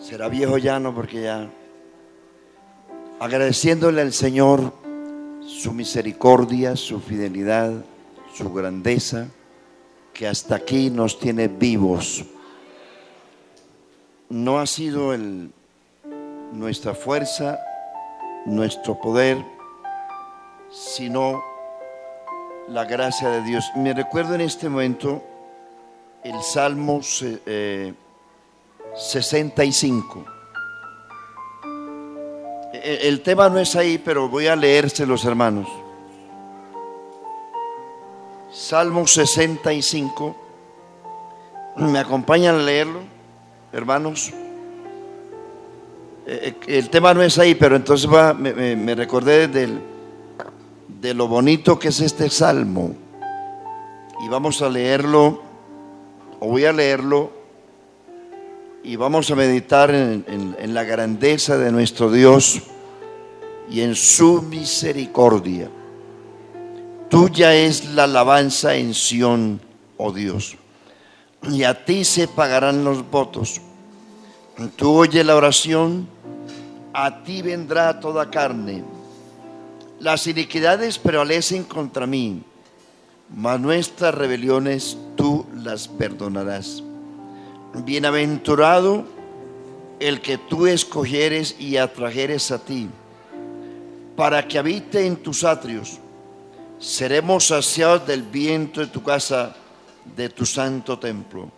Será viejo ya, no, porque ya agradeciéndole al Señor su misericordia, su fidelidad, su grandeza, que hasta aquí nos tiene vivos. No ha sido nuestra fuerza, nuestro poder, sino la gracia de Dios. Me recuerdo en este momento el Salmo 65. El tema no es ahí, pero voy a leérselos, hermanos. Salmo 65. ¿Me acompañan a leerlo, hermanos? El tema no es ahí, pero entonces me recordé de lo bonito que es este salmo. Y vamos a leerlo, o voy a leerlo, y vamos a meditar en la grandeza de nuestro Dios y en su misericordia. Tuya es la alabanza en Sión, oh Dios, y a ti se pagarán los votos. Tú oyes la oración, a ti vendrá toda carne. Las iniquidades prevalecen contra mí, mas nuestras rebeliones tú las perdonarás. Bienaventurado el que tú escogieres y atrajeres a ti, para que habite en tus atrios. Seremos saciados del viento de tu casa, de tu santo templo.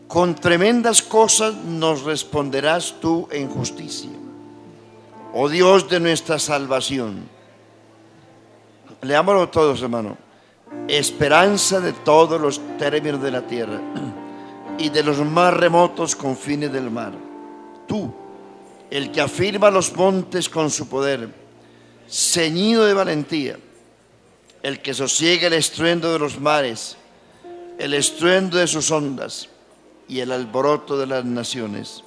Con tremendas cosas nos responderás tú en justicia, oh Dios de nuestra salvación. Leámoslo todos, hermano. Esperanza de todos los términos de la tierra y de los más remotos confines del mar. Tú, el que afirma los montes con su poder, ceñido de valentía, el que sosiega el estruendo de los mares, el estruendo de sus ondas y el alboroto de las naciones.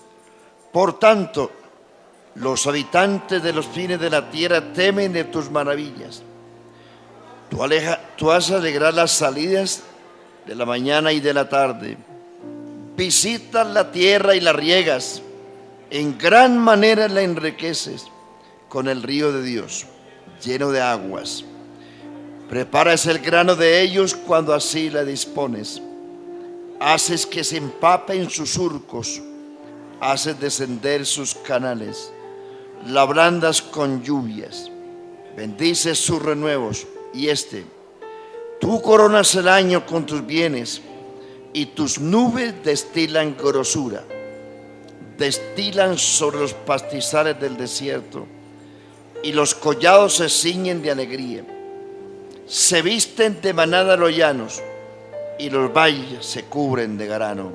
Por tanto, los habitantes de los fines de la tierra temen de tus maravillas. Tú has alegrado las salidas de la mañana y de la tarde. Visitas la tierra y la riegas. En gran manera la enriqueces con el río de Dios, lleno de aguas. Preparas el grano de ellos cuando así la dispones. Haces que se empapen sus surcos. Haces descender sus canales. La ablandas con lluvias. Bendices sus renuevos. Y tú coronas el año con tus bienes, y tus nubes destilan grosura. Destilan sobre los pastizales del desierto, y los collados se ciñen de alegría. Se visten de manada los llanos, y los valles se cubren de grano.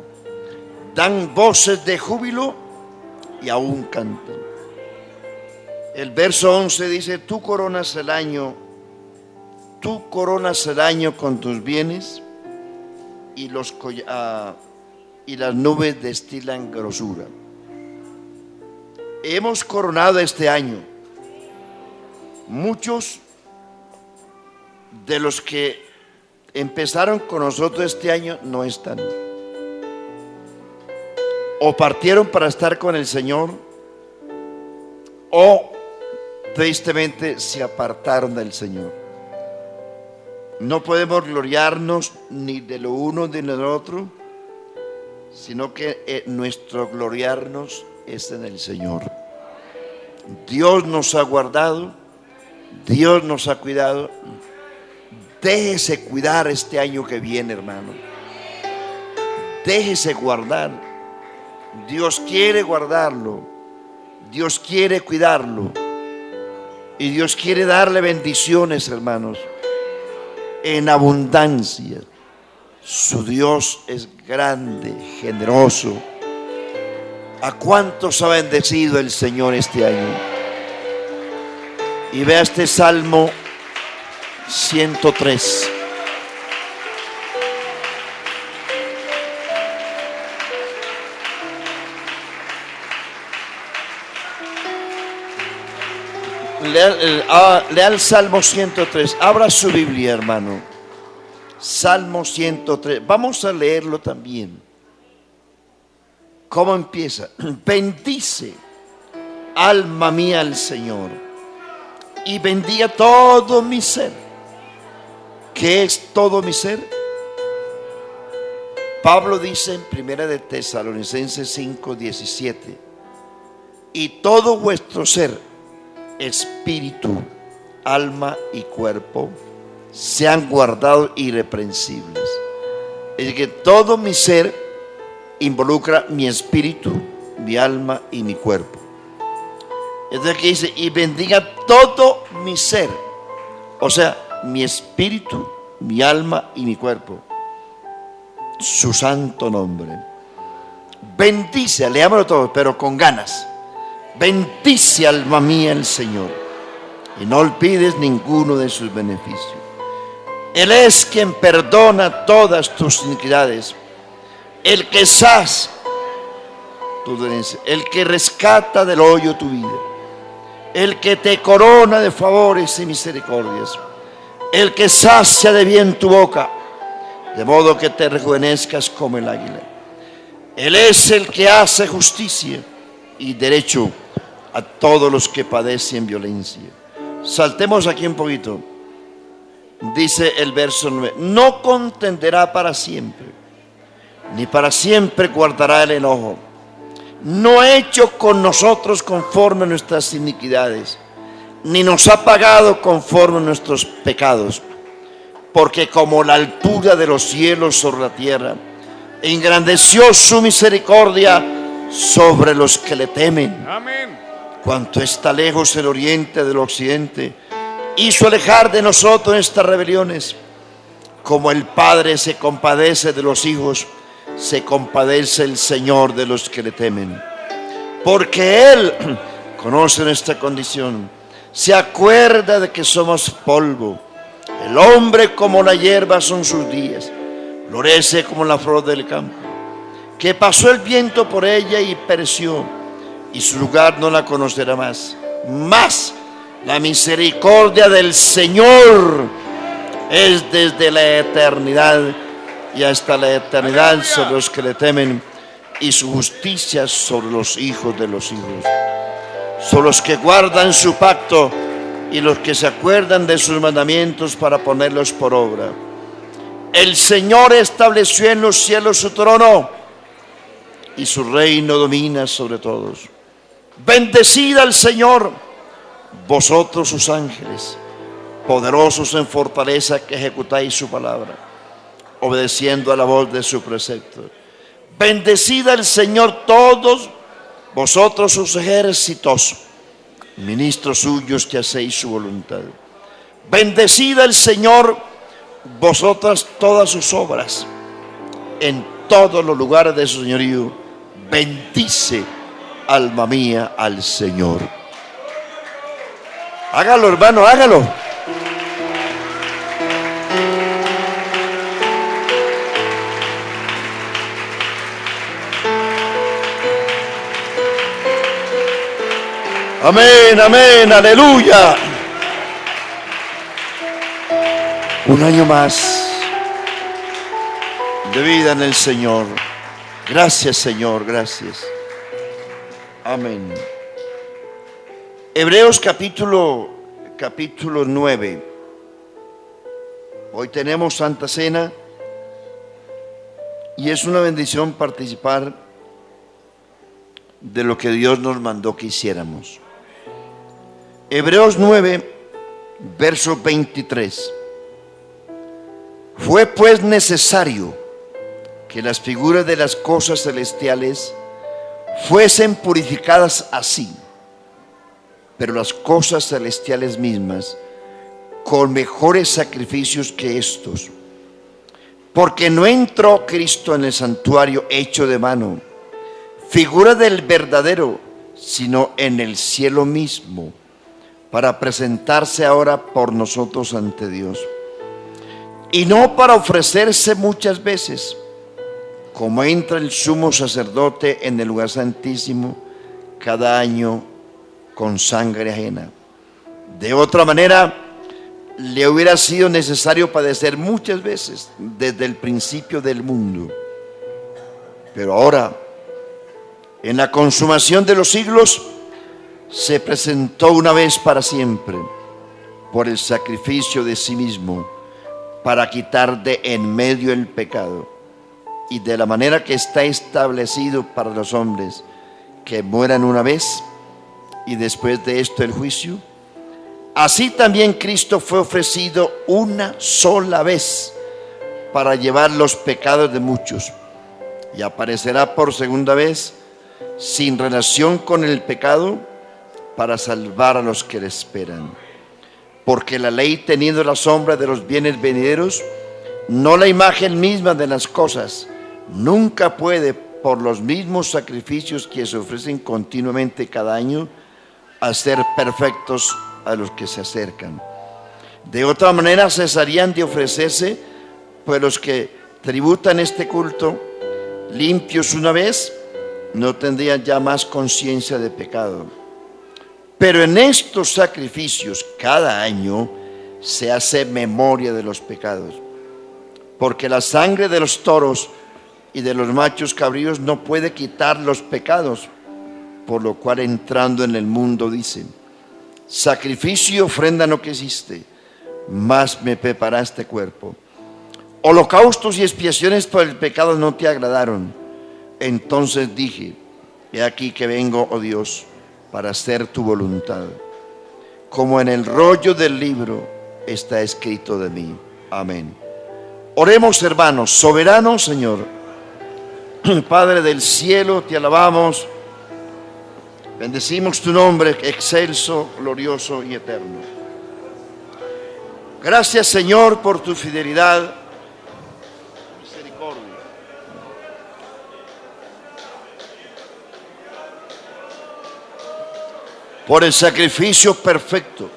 Dan voces de júbilo y aún cantan. El verso 11 dice: tú coronas el año con tus bienes, y las nubes destilan grosura. Hemos coronado este año. Muchos de los que empezaron con nosotros este año no están, o partieron para estar con el Señor, o tristemente se apartaron del Señor. No podemos gloriarnos ni de lo uno ni de lo otro, sino que nuestro gloriarnos es en el Señor. Dios nos ha guardado, Dios nos ha cuidado. Déjese cuidar este año que viene, hermano. Déjese guardar. Dios quiere guardarlo, Dios quiere cuidarlo, y Dios quiere darle bendiciones, hermanos, en abundancia. Su Dios es grande, generoso. ¿A cuántos ha bendecido el Señor este año? Y vea este Salmo 103. Lea el Salmo 103. Abra su Biblia, hermano. Salmo 103. Vamos a leerlo también ¿Cómo empieza? Bendice, alma mía, al Señor, y bendiga todo mi ser. ¿Qué es todo mi ser? Pablo dice en 1 de Tesalonicenses 5:17: y todo vuestro ser, espíritu, alma y cuerpo, sean guardados irreprensibles. Es decir, que todo mi ser involucra mi espíritu, mi alma y mi cuerpo. Entonces aquí dice: y bendiga todo mi ser, o sea, mi espíritu, mi alma y mi cuerpo, su santo nombre. Bendice, leámoslo todo, pero con ganas. Bendice, alma mía, el Señor, y no olvides ninguno de sus beneficios. Él es quien perdona todas tus iniquidades, el que sacia tu dolencia, el que rescata del hoyo tu vida, el que te corona de favores y misericordias, el que sacia de bien tu boca, de modo que te rejuvenezcas como el águila. Él es el que hace justicia y derecho a todos los que padecen violencia. Saltemos aquí un poquito. Dice el verso 9: no contenderá para siempre, ni para siempre guardará el enojo. No ha hecho con nosotros conforme a nuestras iniquidades, ni nos ha pagado conforme a nuestros pecados. Porque como la altura de los cielos sobre la tierra, engrandeció su misericordia sobre los que le temen. Amén. Cuanto está lejos el oriente del occidente, hizo alejar de nosotros estas rebeliones. Como el Padre se compadece de los hijos, se compadece el Señor de los que le temen. Porque Él conoce nuestra condición, se acuerda de que somos polvo. El hombre como la hierba son sus días, florece como la flor del campo. Que pasó el viento por ella y pereció, y su lugar no la conocerá más. Mas la misericordia del Señor es desde la eternidad y hasta la eternidad sobre los que le temen, y su justicia sobre los hijos de los hijos, sobre los que guardan su pacto y los que se acuerdan de sus mandamientos para ponerlos por obra. El Señor estableció en los cielos su trono, y su reino domina sobre todos. Bendecid al Señor, vosotros sus ángeles, poderosos en fortaleza, que ejecutáis su palabra, obedeciendo a la voz de su precepto. Bendecid al Señor todos vosotros sus ejércitos, ministros suyos que hacéis su voluntad. Bendecid al Señor vosotras todas sus obras, en todos los lugares de su señorío. Bendice, alma mía, al Señor. Hágalo, hermano, hágalo. Amén, amén, aleluya. Un año más de vida en el Señor. Gracias, Señor, gracias. Amén. Hebreos capítulo 9. Hoy tenemos Santa Cena y es una bendición participar de lo que Dios nos mandó que hiciéramos. Hebreos 9, verso 23. Fue pues necesario que las figuras de las cosas celestiales fuesen purificadas así, pero las cosas celestiales mismas con mejores sacrificios que estos. Porque no entró Cristo en el santuario hecho de mano, figura del verdadero, sino en el cielo mismo, para presentarse ahora por nosotros ante Dios. Y no para ofrecerse muchas veces, como entra el sumo sacerdote en el lugar santísimo cada año con sangre ajena. De otra manera, le hubiera sido necesario padecer muchas veces desde el principio del mundo. Pero ahora, En la consumación de los siglos se presentó una vez para siempre por el sacrificio de sí mismo para quitar de en medio el pecado, y de la manera que está establecido para los hombres que mueran una vez y después de esto el juicio, así también Cristo fue ofrecido una sola vez para llevar los pecados de muchos, y aparecerá por segunda vez sin relación con el pecado para salvar a los que le esperan. Porque la ley, teniendo la sombra de los bienes venideros, no la imagen misma de las cosas, nunca puede, por los mismos sacrificios que se ofrecen continuamente cada año, hacer perfectos a los que se acercan. De otra manera cesarían de ofrecerse, pues los que tributan este culto, limpios una vez, no tendrían ya más conciencia de pecado. Pero en estos sacrificios cada año se hace memoria de los pecados, porque la sangre de los toros y de los machos cabríos no puede quitar los pecados, por lo cual entrando en el mundo dice: sacrificio y ofrenda no quisiste, mas me preparaste cuerpo. Holocaustos y expiaciones por el pecado no te agradaron. Entonces dije: he aquí que vengo, oh Dios, para hacer tu voluntad, como en el rollo del libro está escrito de mí. Amén. Oremos, hermanos. Soberano Señor, Padre del cielo, te alabamos, bendecimos tu nombre excelso, glorioso y eterno. Gracias, Señor, por tu fidelidad, misericordia. Por el sacrificio perfecto,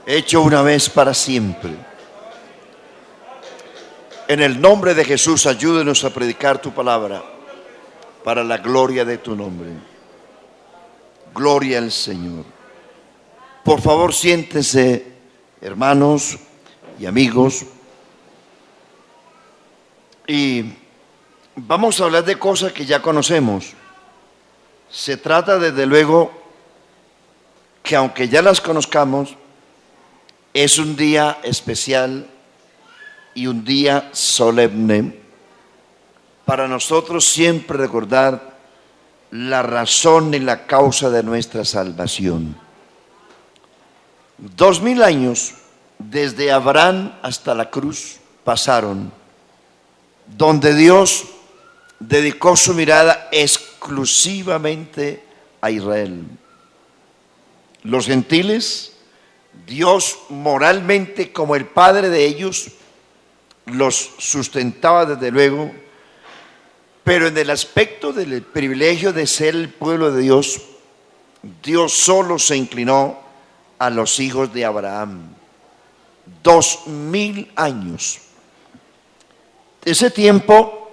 hecho una vez para siempre. En el nombre de Jesús, ayúdenos a predicar tu palabra para la gloria de tu nombre. Gloria al Señor. Por favor, siéntese, hermanos y amigos. Y vamos a hablar de cosas que ya conocemos. Se trata, desde luego, que aunque ya las conozcamos, es un día especial y un día solemne para nosotros siempre recordar la razón y la causa de nuestra salvación. 2000 años desde Abraham hasta la cruz pasaron, donde Dios dedicó su mirada exclusivamente a Israel. Los gentiles, Dios moralmente como el padre de ellos, los sustentaba desde luego, pero en el aspecto del privilegio de ser el pueblo de Dios, Dios solo se inclinó a los hijos de Abraham. 2000 años. Ese tiempo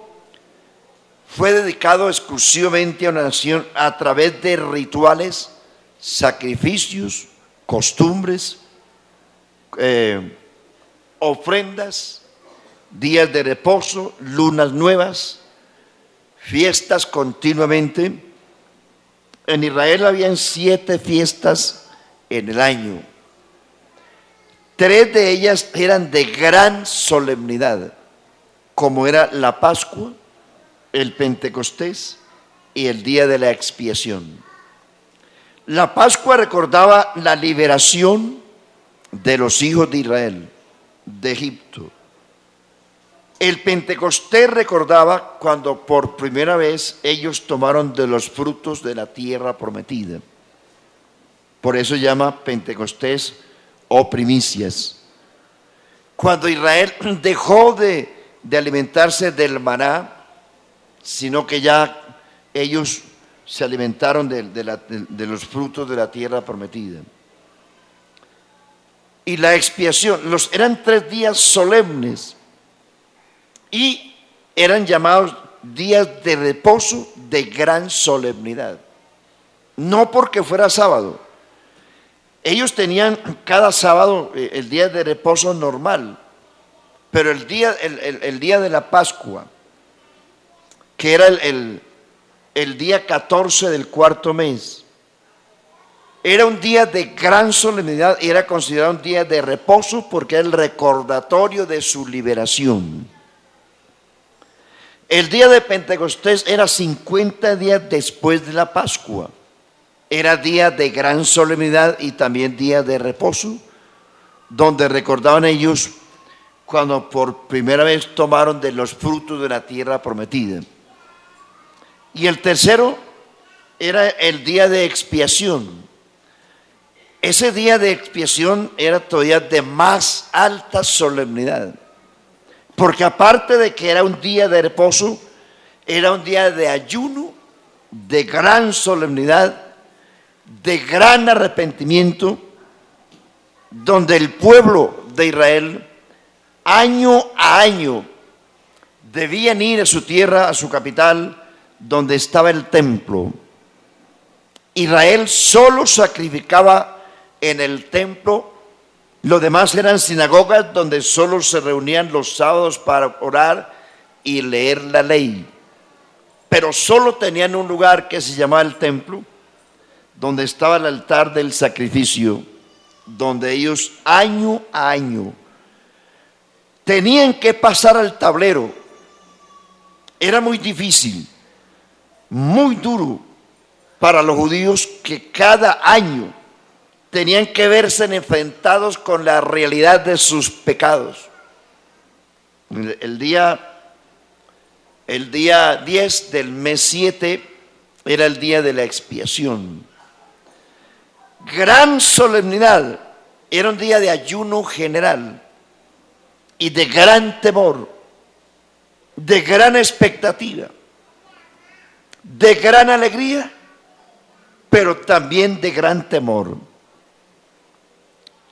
fue dedicado exclusivamente a una nación a través de rituales, sacrificios, costumbres, ofrendas, días de reposo, lunas nuevas, fiestas continuamente. En Israel habían 7 fiestas en el año. 3 de ellas eran de gran solemnidad, como era la Pascua, el Pentecostés y el día de la expiación. La Pascua recordaba la liberación de los hijos de Israel de Egipto. El Pentecostés recordaba cuando por primera vez ellos tomaron de los frutos de la tierra prometida. Por eso se llama Pentecostés o primicias. Cuando Israel dejó de alimentarse del maná, sino que ya ellos se alimentaron de los frutos de la tierra prometida. Y la expiación, eran 3 días solemnes y eran llamados días de reposo de gran solemnidad. No porque fuera sábado. Ellos tenían cada sábado el día de reposo normal, pero el día de la Pascua, que era el día 14 del cuarto mes. Era un día de gran solemnidad y era considerado un día de reposo porque era el recordatorio de su liberación. El día de Pentecostés era 50 días después de la Pascua. Era día de gran solemnidad y también día de reposo, donde recordaban ellos cuando por primera vez tomaron de los frutos de la tierra prometida. Y el tercero era el día de expiación. Ese día de expiación era todavía de más alta solemnidad, porque aparte de que era un día de reposo, era un día de ayuno, de gran solemnidad, de gran arrepentimiento, donde el pueblo de Israel año a año debían ir a su tierra, a su capital, donde estaba el templo. Israel solo sacrificaba en el templo, lo demás eran sinagogas donde solo se reunían los sábados para orar y leer la ley. Pero solo tenían un lugar que se llamaba el templo, donde estaba el altar del sacrificio, donde ellos año a año tenían que pasar al tablero. Era muy difícil, muy duro para los judíos que cada año tenían que verse enfrentados con la realidad de sus pecados. El día 10 del mes 7 era el día de la expiación. Gran solemnidad, era un día de ayuno general y de gran temor, de gran expectativa, de gran alegría, pero también de gran temor.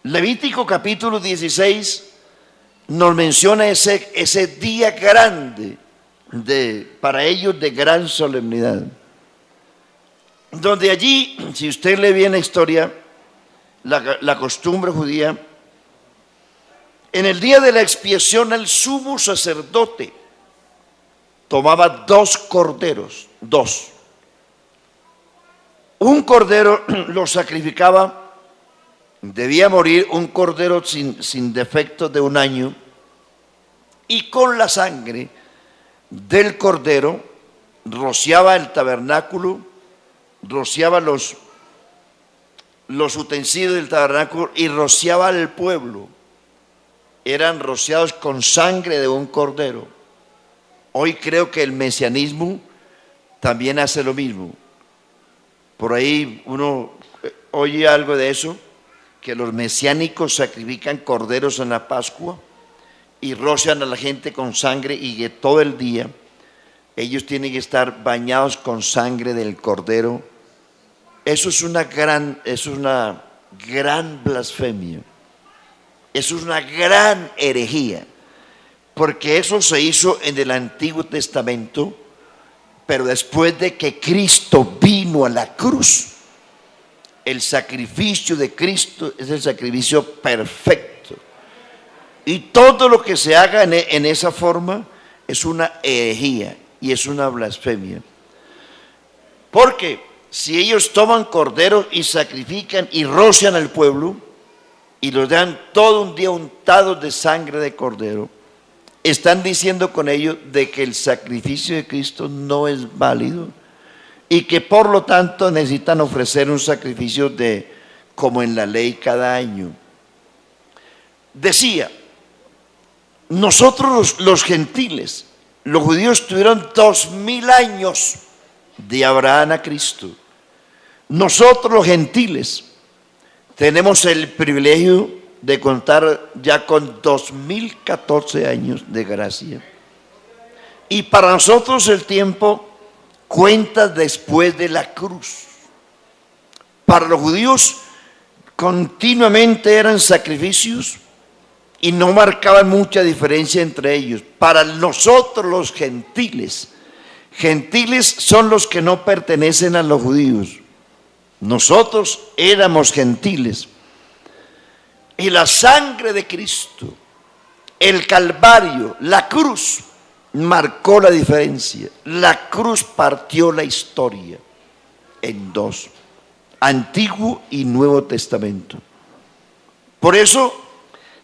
Levítico capítulo 16 nos menciona ese día grande para ellos de gran solemnidad, donde allí, si usted lee bien la historia, la costumbre judía, en el día de la expiación el sumo sacerdote tomaba 2 corderos, 2. Un cordero lo sacrificaba. Debía morir un cordero sin defecto de 1 año, y con la sangre del cordero rociaba el tabernáculo, rociaba los utensilios del tabernáculo y rociaba al pueblo. Eran rociados con sangre de un cordero. Hoy creo que el mesianismo también hace lo mismo. Por ahí uno oye algo de eso, que los mesiánicos sacrifican corderos en la Pascua y rocian a la gente con sangre, y que todo el día ellos tienen que estar bañados con sangre del cordero. Eso es una gran blasfemia. Eso es una gran herejía, porque eso se hizo en el Antiguo Testamento, pero después de que Cristo vino a la cruz. El sacrificio de Cristo es el sacrificio perfecto, y todo lo que se haga en esa forma es una herejía y es una blasfemia. Porque si ellos toman corderos y sacrifican y rocian al pueblo y los dejan todo un día untados de sangre de cordero, están diciendo con ello de que el sacrificio de Cristo no es válido, y que por lo tanto necesitan ofrecer un sacrificio como en la ley cada año. Decía, nosotros los gentiles, los judíos tuvieron 2000 años de Abraham a Cristo. Nosotros los gentiles tenemos el privilegio de contar ya con 2014 años de gracia. Y para nosotros el tiempo cuenta después de la cruz. Para los judíos continuamente eran sacrificios y no marcaban mucha diferencia entre ellos. Para nosotros los gentiles son los que no pertenecen a los judíos. Nosotros éramos gentiles. Y la sangre de Cristo, el Calvario, la cruz, marcó la diferencia. La cruz partió la historia en dos, Antiguo y Nuevo Testamento. Por eso,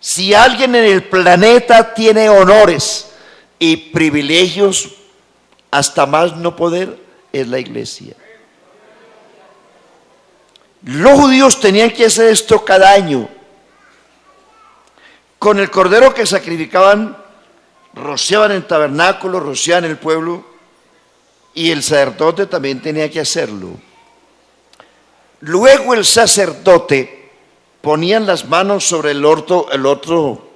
si alguien en el planeta tiene honores y privilegios hasta más no poder, es la iglesia. Los judíos tenían que hacer esto cada año. Con el cordero que sacrificaban, rociaban el tabernáculo, rociaban el pueblo, y el sacerdote también tenía que hacerlo. Luego el sacerdote ponía las manos sobre el otro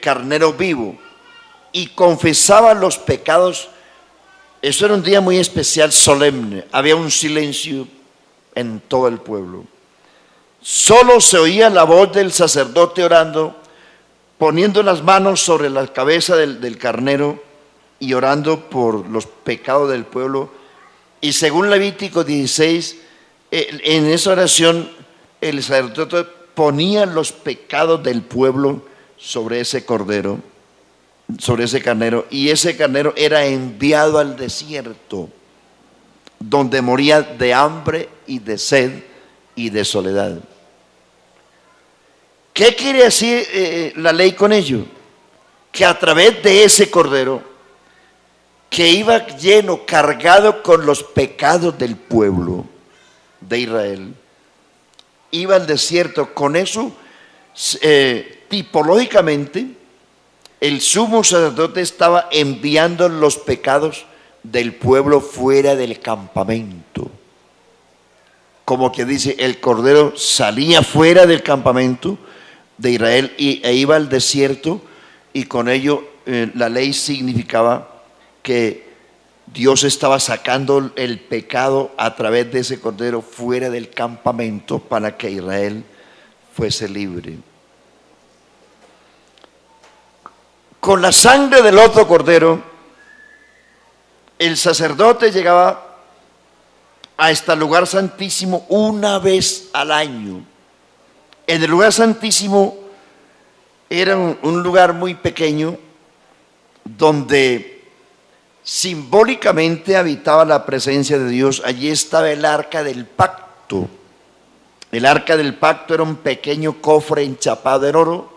carnero vivo y confesaba los pecados. Eso era un día muy especial, solemne. Había un silencio en todo el pueblo. Solo se oía la voz del sacerdote orando, poniendo las manos sobre la cabeza del carnero y orando por los pecados del pueblo. Y según Levítico 16, en esa oración el sacerdote ponía los pecados del pueblo sobre ese cordero, sobre ese carnero, y ese carnero era enviado al desierto, donde moría de hambre y de sed y de soledad. ¿Qué quiere decir la ley con ello? Que a través de ese cordero, que iba lleno, cargado con los pecados del pueblo de Israel, iba al desierto. Con eso, tipológicamente, el sumo sacerdote estaba enviando los pecados del pueblo fuera del campamento. Como que dice, el cordero salía fuera del campamento de Israel e iba al desierto, y con ello la ley significaba que Dios estaba sacando el pecado a través de ese cordero fuera del campamento para que Israel fuese libre. Con la sangre del otro cordero, el sacerdote llegaba a este lugar santísimo una vez al año. En el lugar santísimo era un lugar muy pequeño donde simbólicamente habitaba la presencia de Dios. Allí estaba el arca del pacto. El arca del pacto era un pequeño cofre enchapado en oro.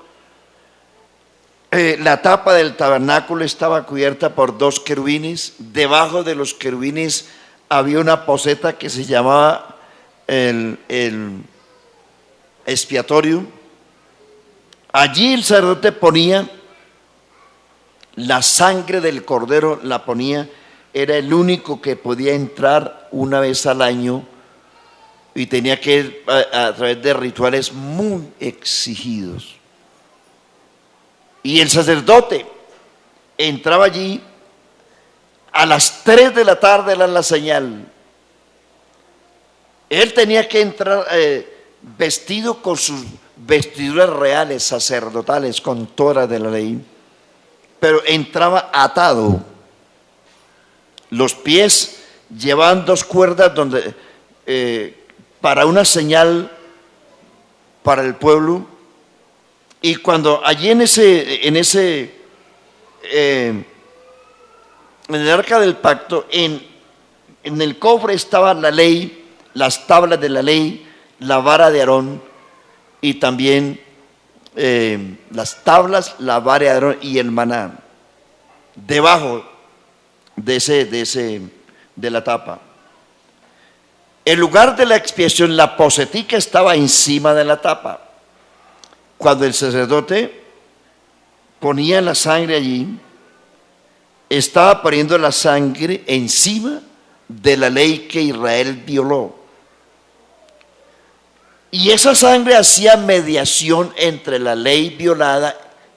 La tapa del tabernáculo estaba cubierta por 2 querubines. Debajo de los querubines había una poseta que se llamaba el expiatorio. Allí el sacerdote ponía la sangre del cordero, la ponía. Era el único que podía entrar una vez al año y tenía que ir a través de rituales muy exigidos. Y el sacerdote entraba allí a las 3 de la tarde, era la señal. Él tenía que entrar vestido con sus vestiduras reales, sacerdotales, con toda de la ley, pero entraba atado. Los pies llevaban 2 cuerdas donde, para una señal para el pueblo. Y cuando allí en el arca del pacto, en el cofre estaba la ley, las tablas de la ley, la vara de Aarón, y también las tablas, la vara de Aarón y el maná debajo de la tapa. El lugar de la expiación, la posetica, estaba encima de la tapa. Cuando el sacerdote ponía la sangre allí, estaba poniendo la sangre encima de la ley que Israel violó. Y esa sangre hacía mediación entre la ley violada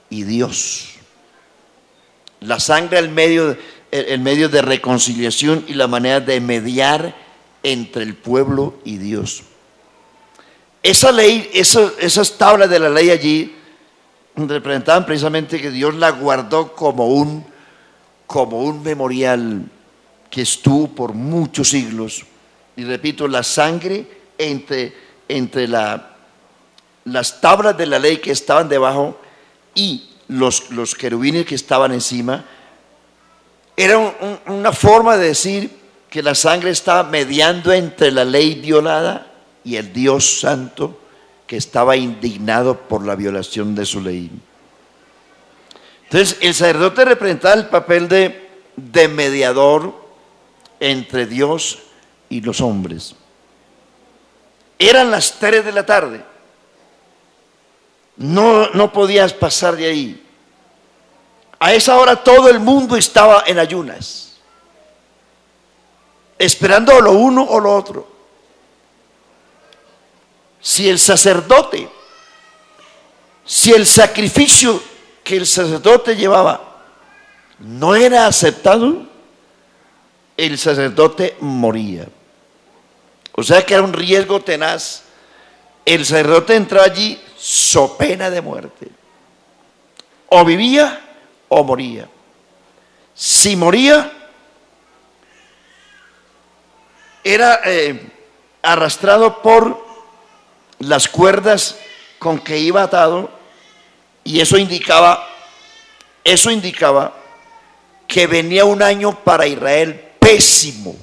y Dios. La sangre el medio de reconciliación y la manera de mediar entre el pueblo y Dios. Esa ley, esas tablas de la ley allí representaban precisamente que Dios la guardó como un memorial que estuvo por muchos siglos. Y repito, la sangre entre las tablas de la ley que estaban debajo y los querubines que estaban encima, Era una forma de decir que la sangre estaba mediando entre la ley violada y el Dios santo que estaba indignado por la violación de su ley. Entonces el sacerdote representaba el papel de mediador entre Dios y los hombres. Eran las 3 de la tarde. No podías pasar de ahí. A esa hora todo el mundo estaba en ayunas, esperando lo uno o lo otro. Si el sacrificio que el sacerdote llevaba no era aceptado, el sacerdote moría. O sea que era un riesgo tenaz. El sacerdote entraba allí so pena de muerte. O vivía o moría. Si moría, era arrastrado por las cuerdas con que iba atado, y eso indicaba que venía un año para Israel pésimo.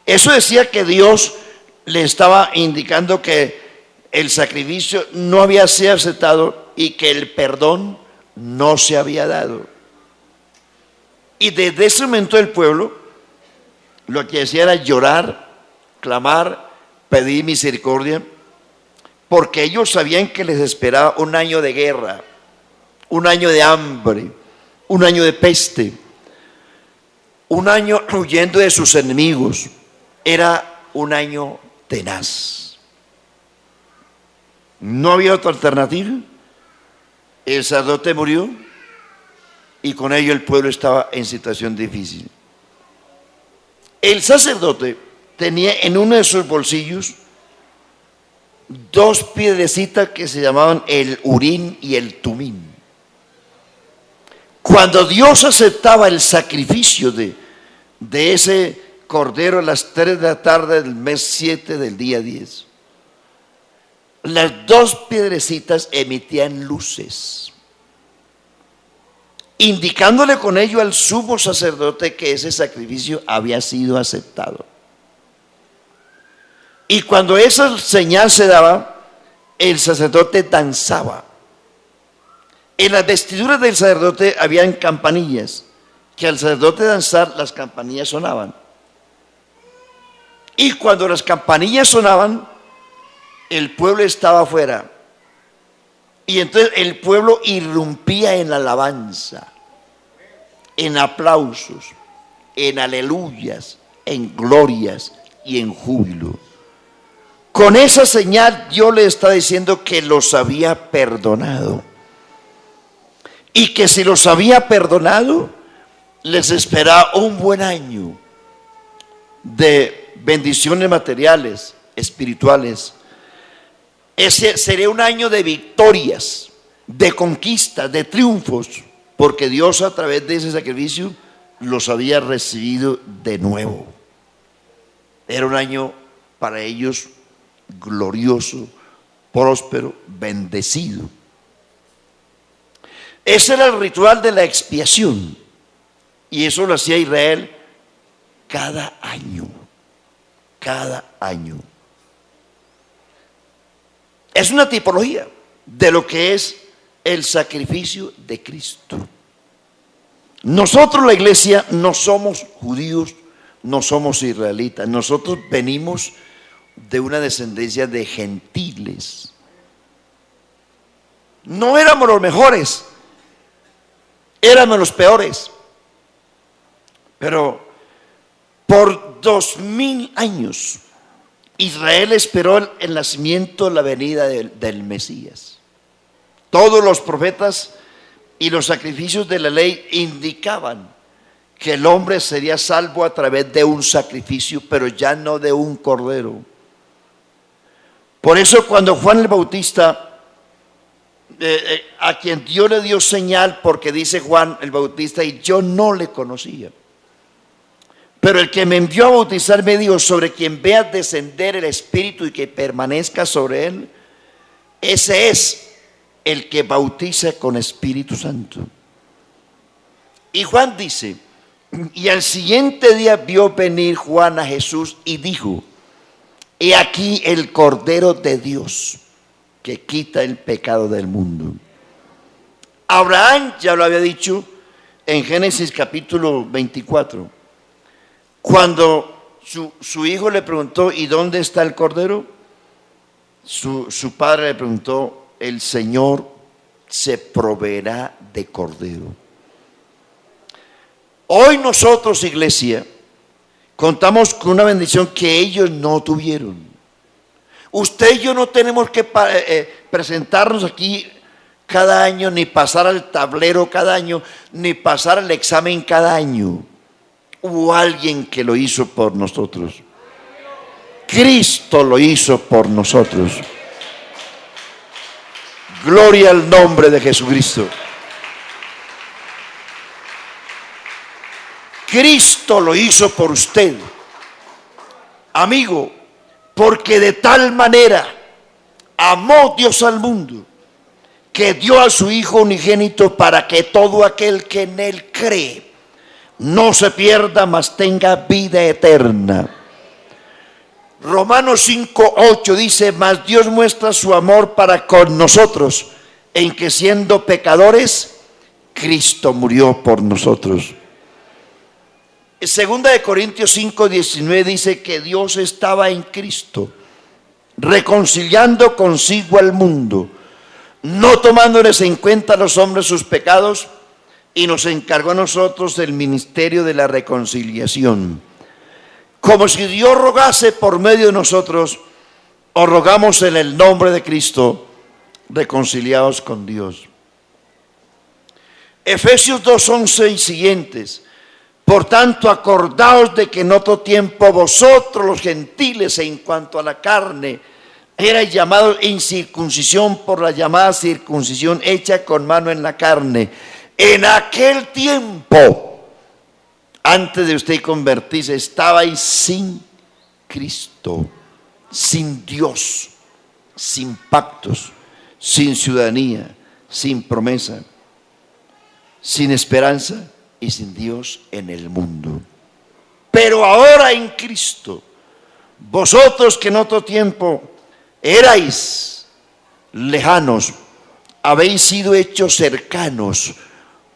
Eso decía que Dios le estaba indicando que el sacrificio no había sido aceptado y que el perdón no se había dado. Y desde ese momento el pueblo lo que hacía era llorar, clamar, pedir misericordia, porque ellos sabían que les esperaba un año de guerra, un año de hambre, un año de peste, un año huyendo de sus enemigos. Era un año tenaz. No había otra alternativa. El sacerdote murió y con ello el pueblo estaba en situación difícil. El sacerdote tenía en uno de sus bolsillos 2 piedrecitas que se llamaban el Urín y el Tumín. Cuando Dios aceptaba el sacrificio de ese cordero a las 3 de la tarde del mes 7 del día 10, las 2 piedrecitas emitían luces, indicándole con ello al sumo sacerdote que ese sacrificio había sido aceptado. Y cuando esa señal se daba, el sacerdote danzaba. En las vestiduras del sacerdote habían campanillas, que al sacerdote danzar las campanillas sonaban. Y cuando las campanillas sonaban, el pueblo estaba afuera. Y entonces el pueblo irrumpía en alabanza, en aplausos, en aleluyas, en glorias y en júbilo. Con esa señal Dios le está diciendo que los había perdonado. Y que si los había perdonado, les esperaba un buen año de bendiciones materiales, espirituales. Ese sería un año de victorias, de conquistas, de triunfos, porque Dios a través de ese sacrificio los había recibido de nuevo. Era un año para ellos glorioso, próspero, bendecido. Ese era el ritual de la expiación, y eso lo hacía Israel cada año. Cada año. Es una tipología de lo que es el sacrificio de Cristo. Nosotros, la iglesia, no somos judíos, no somos israelitas. Nosotros venimos de una descendencia de gentiles. No éramos los mejores, éramos los peores. Pero por 2000 años Israel esperó el nacimiento, la venida del Mesías. Todos los profetas y los sacrificios de la ley indicaban que el hombre sería salvo a través de un sacrificio, pero ya no de un cordero. Por eso cuando Juan el Bautista, a quien Dios le dio señal, porque dice Juan el Bautista, y yo no le conocía, pero el que me envió a bautizar me dijo, sobre quien vea descender el Espíritu y que permanezca sobre él, ese es el que bautiza con Espíritu Santo. Y Juan dice, y al siguiente día vio venir Juan a Jesús y dijo, he aquí el Cordero de Dios que quita el pecado del mundo. Abraham ya lo había dicho en Génesis capítulo 24, cuando su hijo le preguntó, ¿y dónde está el Cordero? Su padre le preguntó, el Señor se proveerá de Cordero. Hoy nosotros, iglesia, contamos con una bendición que ellos no tuvieron. Usted y yo no tenemos que presentarnos aquí cada año, ni pasar al tablero cada año, ni pasar el examen cada año. Hubo alguien que lo hizo por nosotros. Cristo lo hizo por nosotros. Gloria al nombre de Jesucristo. Cristo lo hizo por usted, amigo, porque de tal manera amó Dios al mundo, que dio a su Hijo unigénito para que todo aquel que en Él cree no se pierda, mas tenga vida eterna. Romanos 5:8 dice, mas Dios muestra su amor para con nosotros, en que siendo pecadores, Cristo murió por nosotros. Segunda de Corintios 5:19 dice que Dios estaba en Cristo, reconciliando consigo al mundo, no tomándoles en cuenta a los hombres sus pecados, y nos encargó a nosotros el ministerio de la reconciliación. Como si Dios rogase por medio de nosotros, os rogamos en el nombre de Cristo, reconciliados con Dios. Efesios 2:11 y siguientes. Por tanto, acordaos de que en otro tiempo vosotros los gentiles, en cuanto a la carne, erais llamados incircuncisión por la llamada circuncisión hecha con mano en la carne. En aquel tiempo, antes de usted convertirse, estabais sin Cristo, sin Dios, sin pactos, sin ciudadanía, sin promesa, sin esperanza y sin Dios en el mundo. Pero ahora en Cristo, vosotros que en otro tiempo erais lejanos, habéis sido hechos cercanos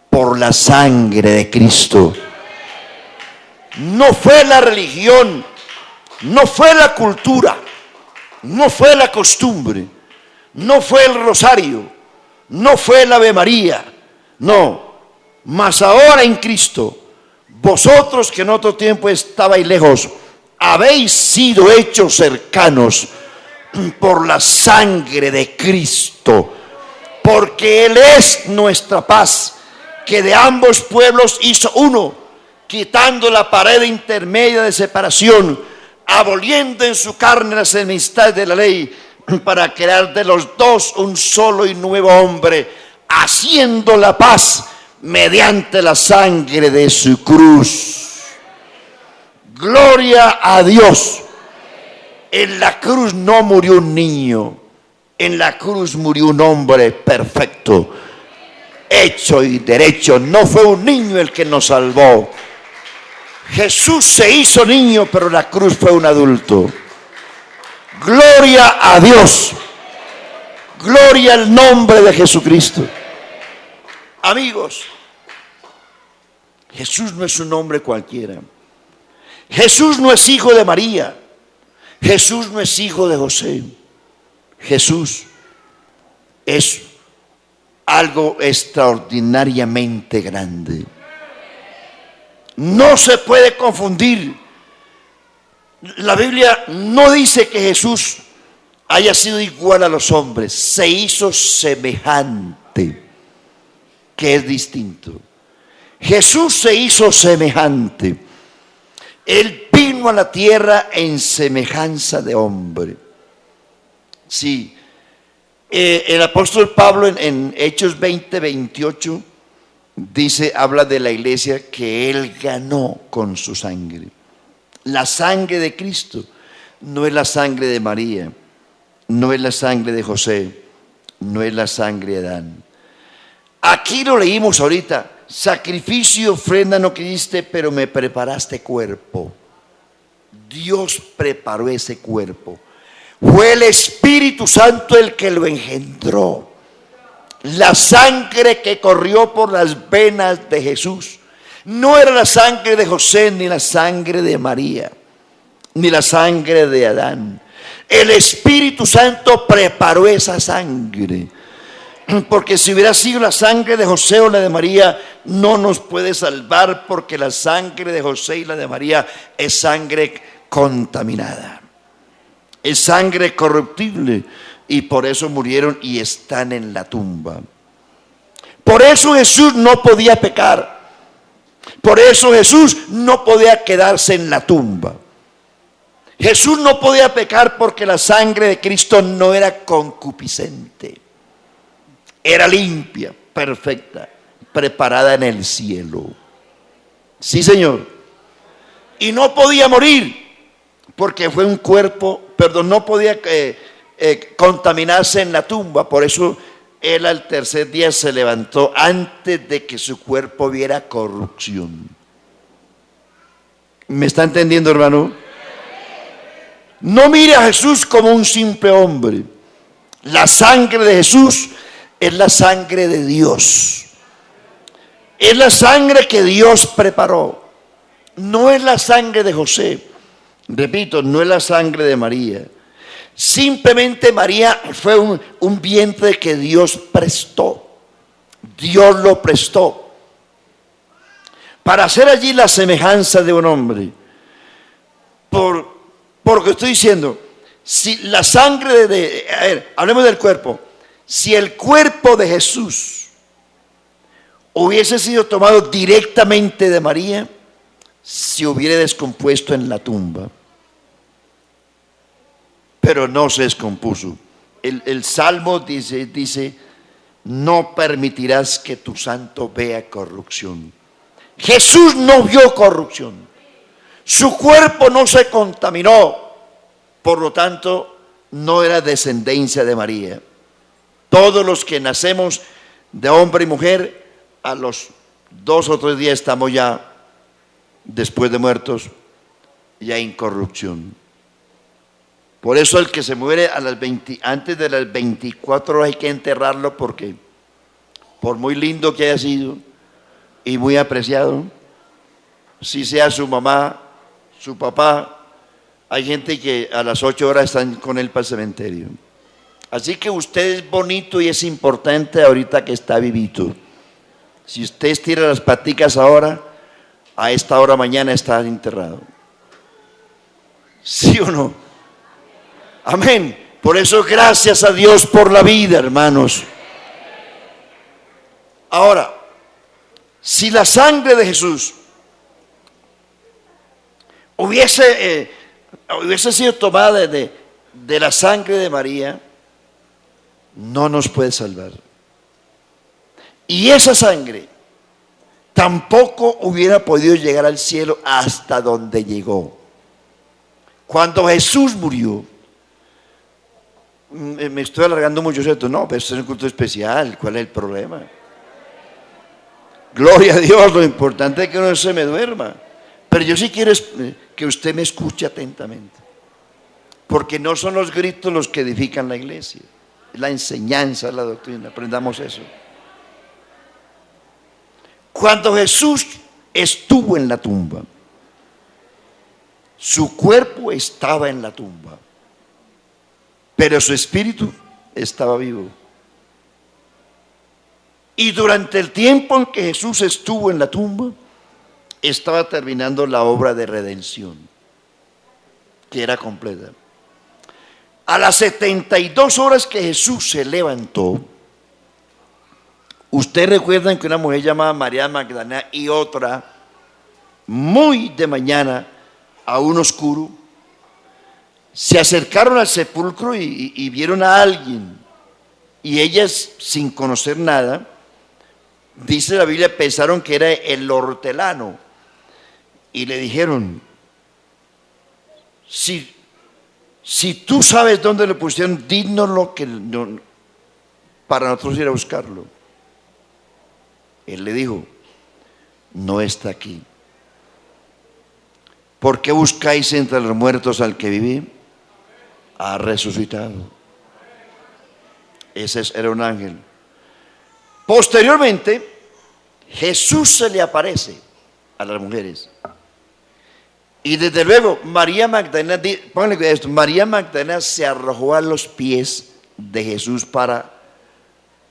por la sangre de Cristo. No fue la religión, no fue la cultura, no fue la costumbre, no fue el rosario, no fue la Ave María, no. Mas ahora en Cristo, vosotros que en otro tiempo estabais lejos, habéis sido hechos cercanos por la sangre de Cristo, porque Él es nuestra paz, que de ambos pueblos hizo uno, quitando la pared intermedia de separación, aboliendo en su carne las enemistades de la ley, para crear de los dos un solo y nuevo hombre, haciendo la paz mediante la sangre de su cruz. Gloria a Dios. En la cruz no murió un niño, en la cruz murió un hombre perfecto, hecho y derecho. No fue un niño el que nos salvó. Jesús se hizo niño, pero la cruz fue un adulto. Gloria a Dios. Gloria al nombre de Jesucristo. Amigos, Jesús no es un hombre cualquiera. Jesús no es hijo de María. Jesús no es hijo de José. Jesús es algo extraordinariamente grande. No se puede confundir. La Biblia no dice que Jesús haya sido igual a los hombres. Se hizo semejante, que es distinto. Jesús se hizo semejante. Él vino a la tierra en semejanza de hombre. Sí, el apóstol Pablo en Hechos 20:28 dice, habla de la iglesia que Él ganó con su sangre. La sangre de Cristo no es la sangre de María, no es la sangre de José, no es la sangre de Adán. Aquí lo leímos ahorita, sacrificio y ofrenda no quisiste, pero me preparaste cuerpo. Dios preparó ese cuerpo. Fue el Espíritu Santo el que lo engendró. La sangre que corrió por las venas de Jesús no era la sangre de José, ni la sangre de María, ni la sangre de Adán. El Espíritu Santo preparó esa sangre. Porque si hubiera sido la sangre de José o la de María, no nos puede salvar, porque la sangre de José y la de María es sangre contaminada, es sangre corruptible, y por eso murieron y están en la tumba. Por eso Jesús no podía pecar, por eso Jesús no podía quedarse en la tumba. Jesús no podía pecar porque la sangre de Cristo no era concupiscente. Era limpia, perfecta, preparada en el cielo. Sí, Señor. Y no podía morir, porque fue un cuerpo, perdón, no podía contaminarse en la tumba. Por eso Él al tercer día se levantó antes de que su cuerpo viera corrupción. ¿Me está entendiendo, hermano? No mire a Jesús como un simple hombre. La sangre de Jesús es la sangre de Dios. Es la sangre que Dios preparó. No es la sangre de José. Repito, no es la sangre de María. Simplemente María fue un vientre que Dios prestó. Dios lo prestó para hacer allí la semejanza de un hombre. Por lo que estoy diciendo, si la sangre a ver, hablemos del cuerpo. Si el cuerpo de Jesús hubiese sido tomado directamente de María, se hubiera descompuesto en la tumba. Pero no se descompuso. El Salmo dice, no permitirás que tu santo vea corrupción. Jesús no vio corrupción. Su cuerpo no se contaminó. Por lo tanto, no era descendencia de María. Todos los que nacemos de hombre y mujer, a los 2 o 3 días estamos ya, después de muertos, ya en corrupción. Por eso el que se muere antes de las 24 horas hay que enterrarlo, porque por muy lindo que haya sido y muy apreciado, si sea su mamá, su papá, hay gente que a las 8 horas están con él para el cementerio. Así que usted es bonito y es importante ahorita que está vivito. Si usted estira las paticas ahora, a esta hora mañana está enterrado. ¿Sí o no? Amén. Por eso gracias a Dios por la vida, hermanos. Ahora, si la sangre de Jesús hubiese sido tomada de la sangre de María, no nos puede salvar. Y esa sangre tampoco hubiera podido llegar al cielo hasta donde llegó. Cuando Jesús murió, me estoy alargando mucho, ¿cierto? No, pero esto es un culto especial. ¿Cuál es el problema? Gloria a Dios, lo importante es que no se me duerma. Pero yo sí quiero que usted me escuche atentamente, porque no son los gritos los que edifican la iglesia, es la enseñanza, la doctrina. Aprendamos eso. Cuando Jesús estuvo en la tumba, su cuerpo estaba en la tumba, pero su espíritu estaba vivo. Y durante el tiempo en que Jesús estuvo en la tumba, estaba terminando la obra de redención, que era completa. A las 72 horas que Jesús se levantó, ustedes recuerdan que una mujer llamada María Magdalena y otra, muy de mañana, aún oscuro, se acercaron al sepulcro y vieron a alguien. Y ellas, sin conocer nada, dice la Biblia, pensaron que era el hortelano. Y le dijeron, si tú sabes dónde lo pusieron, dínoslo para nosotros ir a buscarlo. Él le dijo, no está aquí. ¿Por qué buscáis entre los muertos al que vive? Ha resucitado. Ese era un ángel. Posteriormente, Jesús se le aparece a las mujeres. Y desde luego, María Magdalena, pónganle cuidado a esto, María Magdalena se arrojó a los pies de Jesús para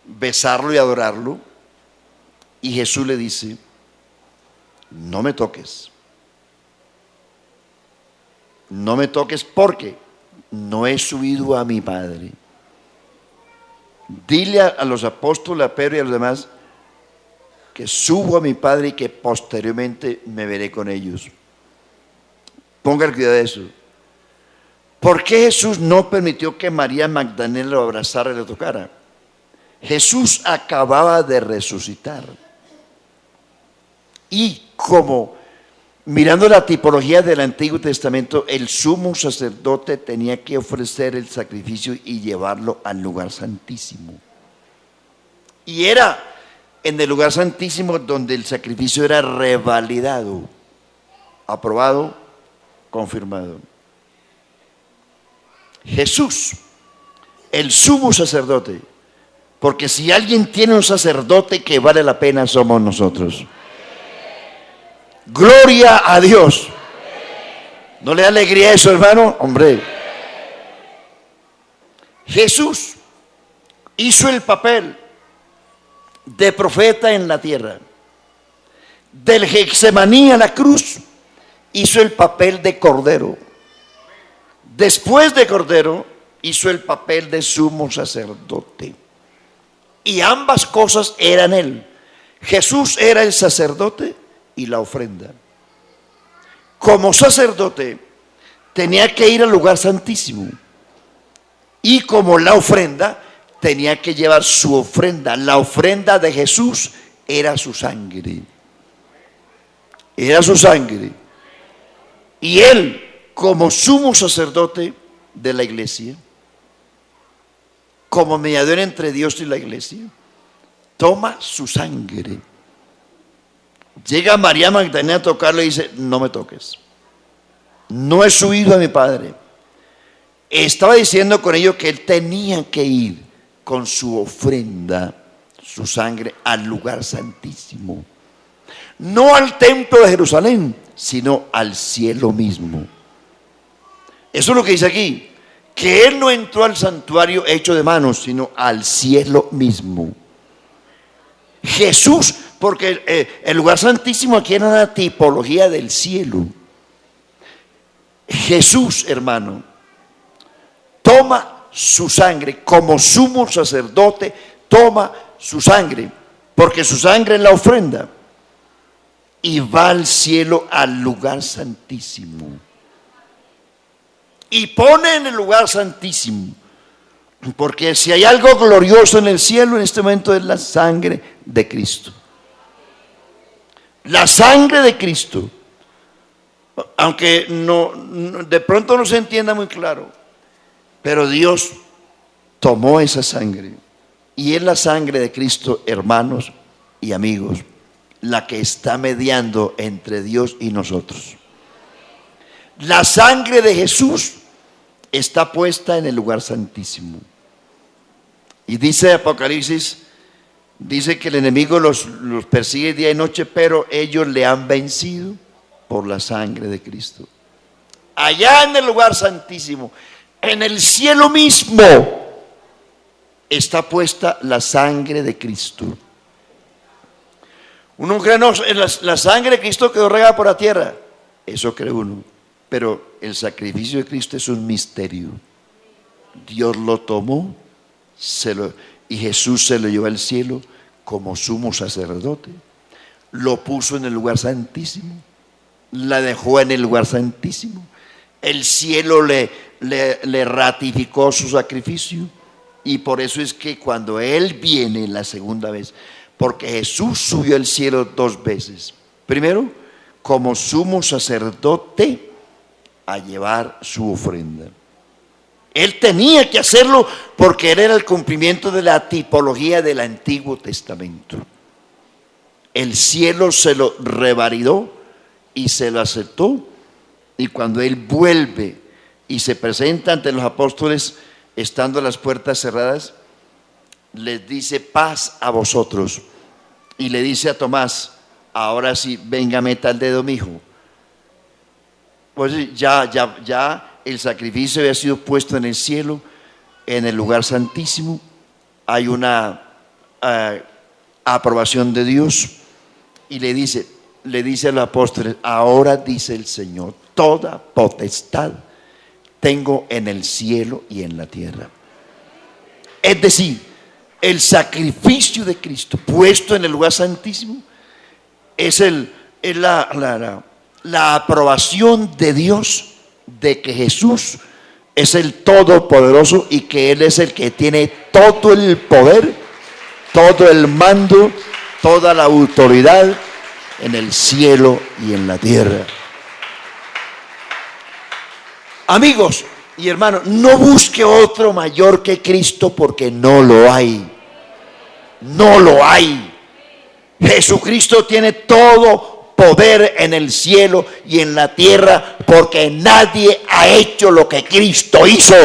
besarlo y adorarlo. Y Jesús le dice: no me toques. No me toques porque no he subido a mi Padre. Dile a los apóstoles, a Pedro y a los demás, que subo a mi Padre y que posteriormente me veré con ellos. Pongan cuidado de eso. ¿Por qué Jesús no permitió que María Magdalena lo abrazara y lo tocara? Jesús acababa de resucitar. Y como mirando la tipología del Antiguo Testamento, el sumo sacerdote tenía que ofrecer el sacrificio y llevarlo al lugar santísimo. Y era en el lugar santísimo donde el sacrificio era revalidado, aprobado, confirmado. Jesús, el sumo sacerdote, porque si alguien tiene un sacerdote que vale la pena, somos nosotros. Gloria a Dios. ¿No le da alegría eso, hermano? Hombre. Jesús hizo el papel de profeta en la tierra. Del Getsemaní a la cruz hizo el papel de cordero. Después de cordero hizo el papel de sumo sacerdote. Y ambas cosas eran él. Jesús era el sacerdote y la ofrenda. Como sacerdote tenía que ir al lugar santísimo, y como la ofrenda tenía que llevar su ofrenda. La ofrenda de Jesús era su sangre. Era su sangre. Y él, como sumo sacerdote de la iglesia, como mediador entre Dios y la iglesia, toma su sangre. Llega María Magdalena a tocarle y dice: no me toques, no he subido a mi Padre. Estaba diciendo con ello que él tenía que ir con su ofrenda, su sangre, al lugar santísimo. No al templo de Jerusalén, sino al cielo mismo. Eso es lo que dice aquí, que él no entró al santuario hecho de manos, sino al cielo mismo. Jesús, porque el lugar santísimo aquí era una tipología del cielo. Jesús, hermano, toma su sangre como sumo sacerdote, toma su sangre, porque su sangre es la ofrenda, y va al cielo, al lugar santísimo, y pone en el lugar santísimo. Porque si hay algo glorioso en el cielo en este momento, es la sangre de Cristo. La sangre de Cristo. Aunque de pronto no se entienda muy claro, pero Dios tomó esa sangre, y es la sangre de Cristo, hermanos y amigos, la que está mediando entre Dios y nosotros. La sangre de Jesús está puesta en el lugar santísimo. Y dice Apocalipsis, dice que el enemigo los persigue día y noche, pero ellos le han vencido por la sangre de Cristo. Allá en el lugar santísimo, en el cielo mismo, está puesta la sangre de Cristo. Uno cree, no, la sangre de Cristo quedó regada por la tierra. Eso cree uno. Pero el sacrificio de Cristo es un misterio. Dios lo tomó, y Jesús se lo llevó al cielo como sumo sacerdote. Lo puso en el lugar santísimo, la dejó en el lugar santísimo. El cielo le ratificó su sacrificio, y por eso es que cuando Él viene la segunda vez, porque Jesús subió al cielo 2 veces. Primero, como sumo sacerdote, a llevar su ofrenda. Él tenía que hacerlo porque él era el cumplimiento de la tipología del Antiguo Testamento. el cielo se lo revalidó y se lo aceptó. Y cuando Él vuelve y se presenta ante los apóstoles, estando las puertas cerradas, les dice: paz a vosotros. Y le dice a Tomás: ahora sí, venga, meta el dedo, mijo. Pues ya el sacrificio había sido puesto en el cielo, en el lugar santísimo. Hay una aprobación de Dios. Y le dice a los apóstoles: ahora dice el Señor, toda potestad tengo en el cielo y en la tierra. Es decir, el sacrificio de Cristo puesto en el lugar santísimo es la aprobación de Dios de que Jesús es el Todopoderoso y que Él es el que tiene todo el poder, todo el mando, toda la autoridad en el cielo y en la tierra. Amigos y hermanos, no busque otro mayor que Cristo, porque no lo hay. No lo hay. Jesucristo tiene todo poder en el cielo y en la tierra, porque nadie ha hecho lo que Cristo hizo.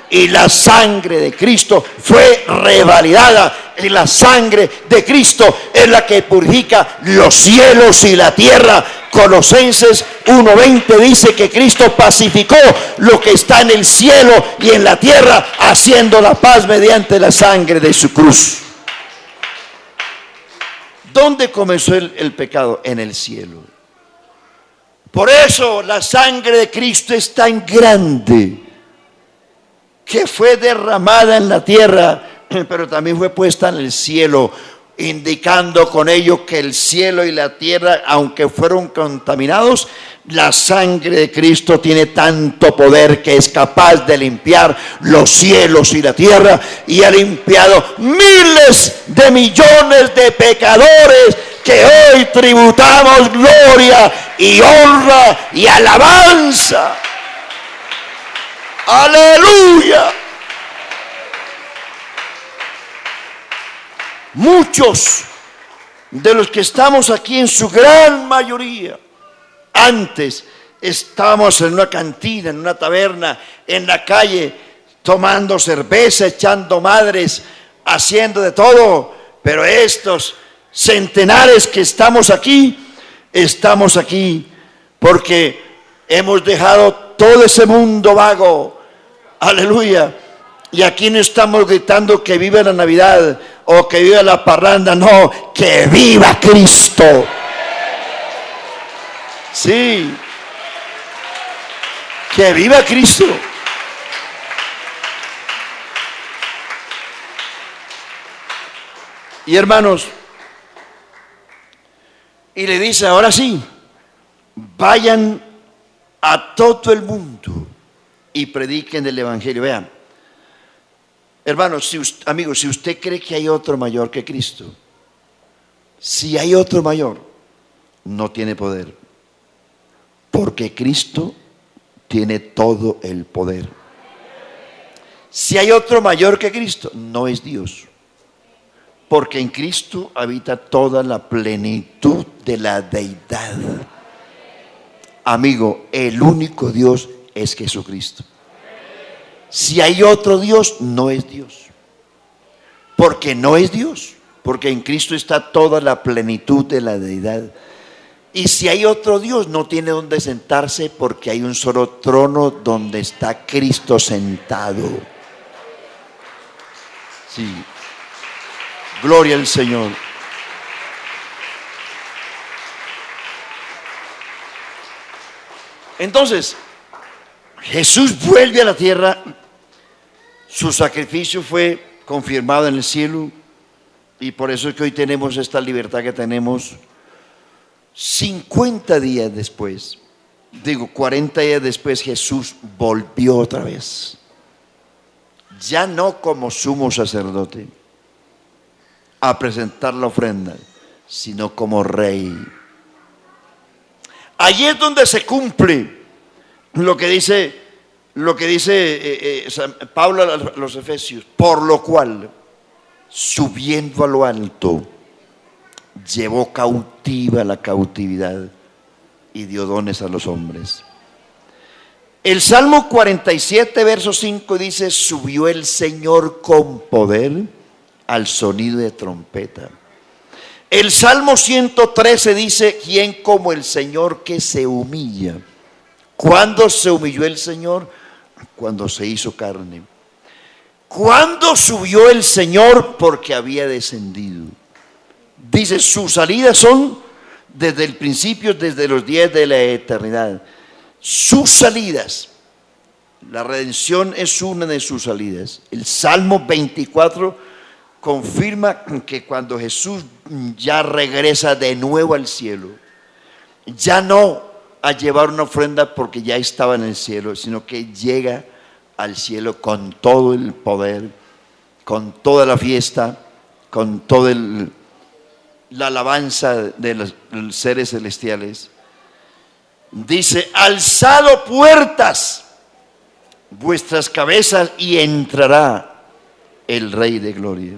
Y la sangre de Cristo fue revalidada. Y la sangre de Cristo es la que purifica los cielos y la tierra. Colosenses 1:20 dice que Cristo pacificó lo que está en el cielo y en la tierra, haciendo la paz mediante la sangre de su cruz. ¿Dónde comenzó el pecado? En el cielo. Por eso la sangre de Cristo es tan grande, que fue derramada en la tierra, pero también fue puesta en el cielo, indicando con ello que el cielo y la tierra, aunque fueron contaminados, la sangre de Cristo tiene tanto poder que es capaz de limpiar los cielos y la tierra, y ha limpiado miles de millones de pecadores que hoy tributamos gloria y honra y alabanza. ¡Aleluya! Muchos de los que estamos aquí, en su gran mayoría, antes estábamos en una cantina, en una taberna, en la calle, tomando cerveza, echando madres, haciendo de todo. Pero estos centenares que estamos aquí porque hemos dejado todo ese mundo vago. Aleluya. Y aquí no estamos gritando que viva la Navidad o que viva la parranda, no, que viva Cristo. Sí, que viva Cristo. Y hermanos, y le dice: ahora sí, vayan a todo el mundo y prediquen el evangelio. Vean, hermanos, amigos, si usted cree que hay otro mayor que Cristo, si hay otro mayor, no tiene poder, porque Cristo tiene todo el poder. Si hay otro mayor que Cristo, no es Dios, porque en Cristo habita toda la plenitud de la deidad. Amigo, el único Dios es Jesucristo. Si hay otro Dios, no es Dios, porque no es Dios, porque en Cristo está toda la plenitud de la deidad. Y si hay otro Dios, no tiene donde sentarse, porque hay un solo trono donde está Cristo sentado. Sí, gloria al Señor. Entonces, Jesús vuelve a la tierra. Su sacrificio fue confirmado en el cielo, y por eso es que hoy tenemos esta libertad que tenemos. 50 días después, 40 días después, Jesús volvió otra vez, ya no como sumo sacerdote a presentar la ofrenda, sino como rey. Allí es donde se cumple lo que dice Pablo a los Efesios: por lo cual, subiendo a lo alto, llevó cautiva la cautividad y dio dones a los hombres. El Salmo 47, verso 5 dice: subió el Señor con poder al sonido de trompeta. El Salmo 113 dice: ¿quién como el Señor que se humilla? ¿Cuándo se humilló el Señor? Cuando se hizo carne. ¿Cuándo subió el Señor? Porque había descendido. Dice: sus salidas son desde el principio, desde los días de la eternidad. Sus salidas, la redención es una de sus salidas. El Salmo 24 confirma que cuando Jesús ya regresa de nuevo al cielo, ya no a llevar una ofrenda porque ya estaba en el cielo, sino que llega al cielo con todo el poder, con toda la fiesta, con toda la alabanza de los seres celestiales. Dice: alzado puertas vuestras cabezas y entrará el Rey de Gloria.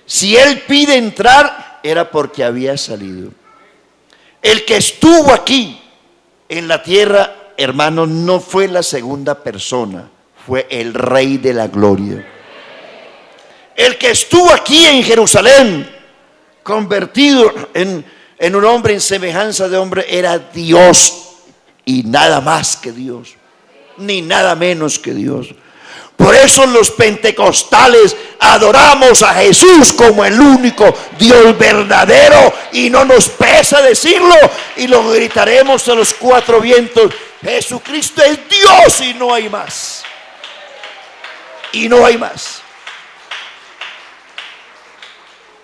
Si Él pide entrar, era porque había salido. El que estuvo aquí en la tierra, hermanos, no fue la segunda persona, fue el Rey de la Gloria. El que estuvo aquí en Jerusalén, convertido en un hombre en semejanza de hombre, era Dios y nada más que Dios, ni nada menos que Dios. Por eso los pentecostales adoramos a Jesús como el único Dios verdadero, y no nos pesa decirlo, y lo gritaremos a los cuatro vientos: Jesucristo es Dios y no hay más. Y no hay más.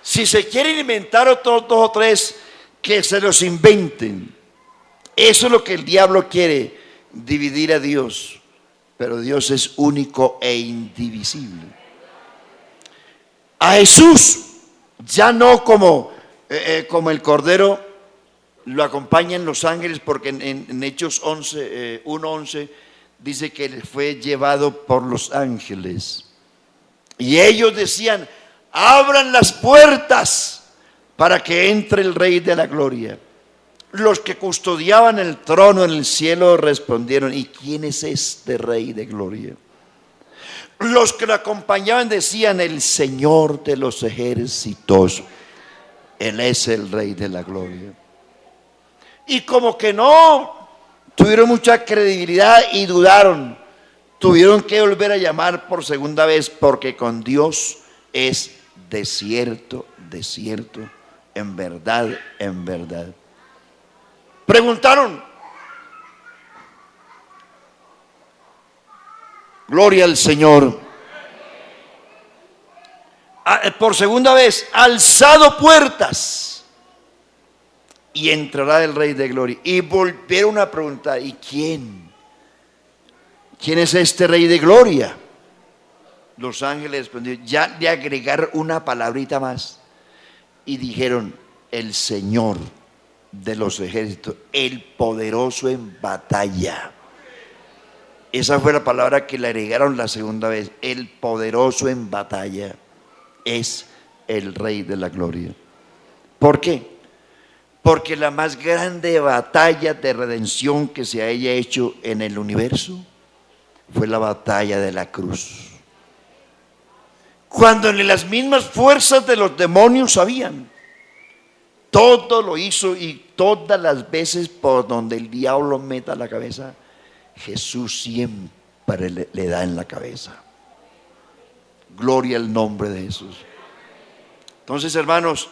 Si se quieren inventar otros dos o tres, que se los inventen. Eso es lo que el diablo quiere, dividir a Dios. Pero Dios es único e indivisible. A Jesús, ya no como el Cordero, lo acompañan los ángeles, porque en Hechos 1:11 dice que él fue llevado por los ángeles. Y ellos decían: abran las puertas para que entre el Rey de la Gloria. Los que custodiaban el trono en el cielo respondieron: ¿y quién es este Rey de Gloria? Los que lo acompañaban decían: el Señor de los ejércitos, Él es el Rey de la Gloria. Y como que no tuvieron mucha credibilidad y dudaron, tuvieron que volver a llamar por segunda vez, porque con Dios es de cierto, en verdad, en verdad. Preguntaron: gloria al Señor. Por segunda vez: alzado puertas y entrará el Rey de Gloria. Y volvieron a preguntar: ¿y quién? ¿Quién es este Rey de Gloria? Los ángeles respondieron, ya le agregaron una palabrita más y dijeron: el Señor de los ejércitos, el poderoso en batalla. Esa fue la palabra que le agregaron la segunda vez: el poderoso en batalla es el Rey de la Gloria. ¿Por qué? Porque la más grande batalla de redención que se haya hecho en el universo fue la batalla de la cruz. Cuando ni las mismas fuerzas de los demonios sabían, todo lo hizo, y todas las veces por donde el diablo meta la cabeza, Jesús siempre le da en la cabeza. Gloria al nombre de Jesús. Entonces, hermanos,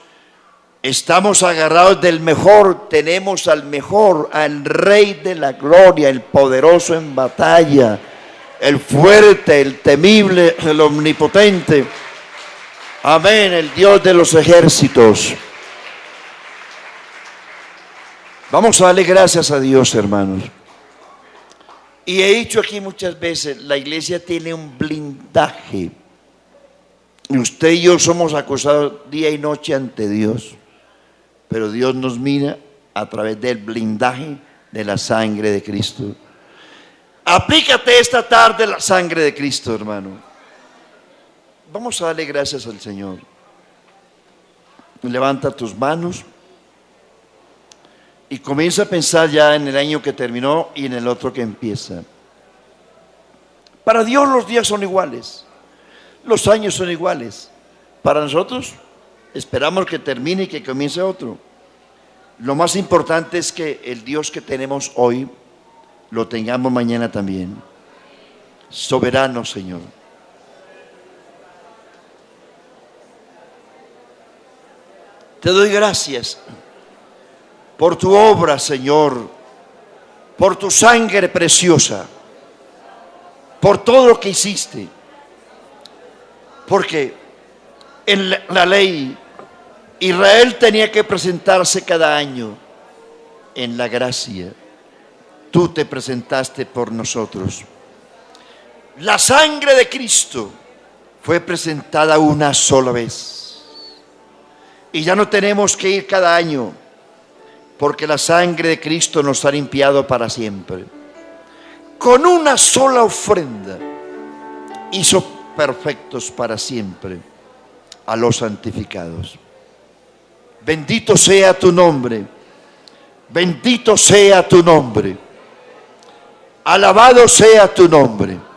estamos agarrados del mejor, tenemos al mejor, al Rey de la Gloria, el poderoso en batalla, el fuerte, el temible, el omnipotente. Amén, el Dios de los ejércitos. Vamos a darle gracias a Dios, hermanos. Y he dicho aquí muchas veces, la iglesia tiene un blindaje. Y usted y yo somos acusados día y noche ante Dios. Pero Dios nos mira a través del blindaje de la sangre de Cristo. Aplícate esta tarde la sangre de Cristo, hermano. Vamos a darle gracias al Señor. Levanta tus manos y comienza a pensar ya en el año que terminó y en el otro que empieza. Para Dios los días son iguales, los años son iguales. Para nosotros esperamos que termine y que comience otro. Lo más importante es que el Dios que tenemos hoy lo tengamos mañana también. Soberano, Señor. Te doy gracias por tu obra, Señor, por tu sangre preciosa, por todo lo que hiciste. Porque en la ley Israel tenía que presentarse cada año. En la gracia tú te presentaste por nosotros. La sangre de Cristo fue presentada una sola vez. Y ya no tenemos que ir cada año, porque la sangre de Cristo nos ha limpiado para siempre. Con una sola ofrenda hizo perfectos para siempre a los santificados. Bendito sea tu nombre, bendito sea tu nombre, alabado sea tu nombre.